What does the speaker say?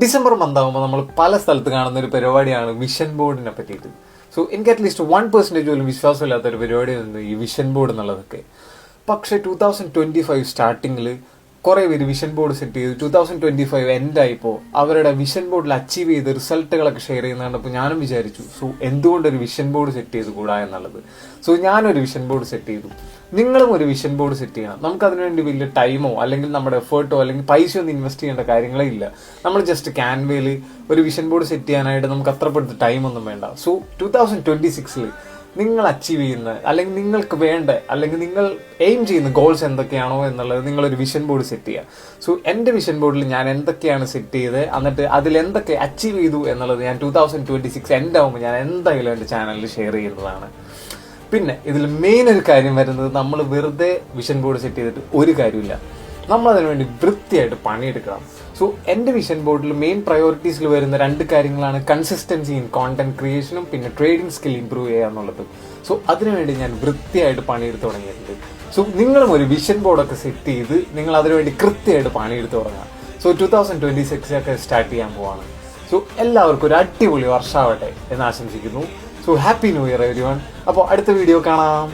December മന്താകുമ്പോൾ നമ്മൾ പല സ്ഥലത്ത് കാണുന്ന ഒരു പരിപാടിയാണ് വിഷൻ ബോർഡിനെ പറ്റിയിട്ട്. സോ എനിക്ക് അറ്റ്ലീസ്റ്റ് 1% പോലും വിശ്വാസമില്ലാത്ത ഒരു പരിപാടിയായിരുന്നു ഈ വിഷൻ ബോർഡ് എന്നുള്ളതൊക്കെ. പക്ഷേ 2025 സ്റ്റാർട്ടിങ്ങിൽ കുറേ പേര് വിഷൻ ബോർഡ് സെറ്റ് ചെയ്തു. 2025 എൻഡായിപ്പോൾ അവരുടെ വിഷൻ ബോർഡിൽ അച്ചീവ് ചെയ്ത റിസൾട്ടുകളൊക്കെ ഷെയർ ചെയ്യുന്നതുകൊണ്ടപ്പോൾ ഞാനും വിചാരിച്ചു സോ എന്തുകൊണ്ടൊരു വിഷൻ ബോർഡ് സെറ്റ് ചെയ്ത് കൂടാ എന്നുള്ളത്. സോ ഞാനൊരു വിഷൻ ബോർഡ് സെറ്റ് ചെയ്തു. നിങ്ങളും ഒരു വിഷൻ ബോർഡ് സെറ്റ് ചെയ്യണം. നമുക്കതിനുവേണ്ടി വലിയ ടൈമോ അല്ലെങ്കിൽ നമ്മുടെ എഫേർട്ടോ അല്ലെങ്കിൽ പൈസ ഒന്നും ഇൻവെസ്റ്റ് ചെയ്യേണ്ട കാര്യങ്ങളേ ഇല്ല. നമ്മൾ ജസ്റ്റ് ക്യാൻവയിൽ ഒരു വിഷൻ ബോർഡ് സെറ്റ് ചെയ്യാനായിട്ട് നമുക്ക് അത്രപ്പെടുത്ത ടൈമൊന്നും വേണ്ട. സോ 2026 നിങ്ങൾ അച്ചീവ് ചെയ്യുന്ന അല്ലെങ്കിൽ നിങ്ങൾക്ക് വേണ്ട അല്ലെങ്കിൽ നിങ്ങൾ എയിം ചെയ്യുന്ന ഗോൾസ് എന്തൊക്കെയാണോ എന്നുള്ളത് നിങ്ങളൊരു വിഷൻ ബോർഡ് സെറ്റ് ചെയ്യുക. സോ എൻ്റെ വിഷൻ ബോർഡിൽ ഞാൻ എന്തൊക്കെയാണ് സെറ്റ് ചെയ്തത്, എന്നിട്ട് അതിൽ എന്തൊക്കെ അച്ചീവ് ചെയ്തു എന്നുള്ളത് ഞാൻ 2026 എൻഡ് ആകുമ്പോൾ ഞാൻ എന്തായാലും എൻ്റെ ചാനലിൽ ഷെയർ ചെയ്യുന്നതാണ്. പിന്നെ ഇതിൽ മെയിൻ ഒരു കാര്യം വരുന്നത്, നമ്മൾ വെറുതെ വിഷൻ ബോർഡ് സെറ്റ് ചെയ്തിട്ട് ഒരു കാര്യമില്ല, നമ്മൾ അതിനു വേണ്ടി വൃത്തിയായിട്ട് പണിയെടുക്കണം. സോ എൻ്റെ വിഷൻ ബോർഡിൽ മെയിൻ പ്രയോറിറ്റീസിൽ വരുന്ന 2 കാര്യങ്ങളാണ് കൺസിസ്റ്റൻസി ഇൻ കോണ്ടന്റ് ക്രിയേഷനും പിന്നെ ട്രേഡിംഗ് സ്കിൽ ഇംപ്രൂവ് ചെയ്യുക എന്നുള്ളത്. സോ അതിനുവേണ്ടി ഞാൻ വൃത്തിയായിട്ട് പണിയെടുത്ത് തുടങ്ങിയിട്ടുണ്ട്. സോ നിങ്ങളും ഒരു വിഷൻ ബോർഡൊക്കെ സെറ്റ് ചെയ്ത് നിങ്ങൾ അതിനുവേണ്ടി കൃത്യമായിട്ട് പണിയെടുത്ത് തുടങ്ങാം. സോ 2026 ഒക്കെ സ്റ്റാർട്ട് ചെയ്യാൻ പോവാണ്. സോ എല്ലാവർക്കും ഒരു അടിപൊളി വർഷമാവട്ടെ എന്ന് ആശംസിക്കുന്നു. So happy new year everyone. അപ്പോൾ അടുത്ത വീഡിയോ കാണാം.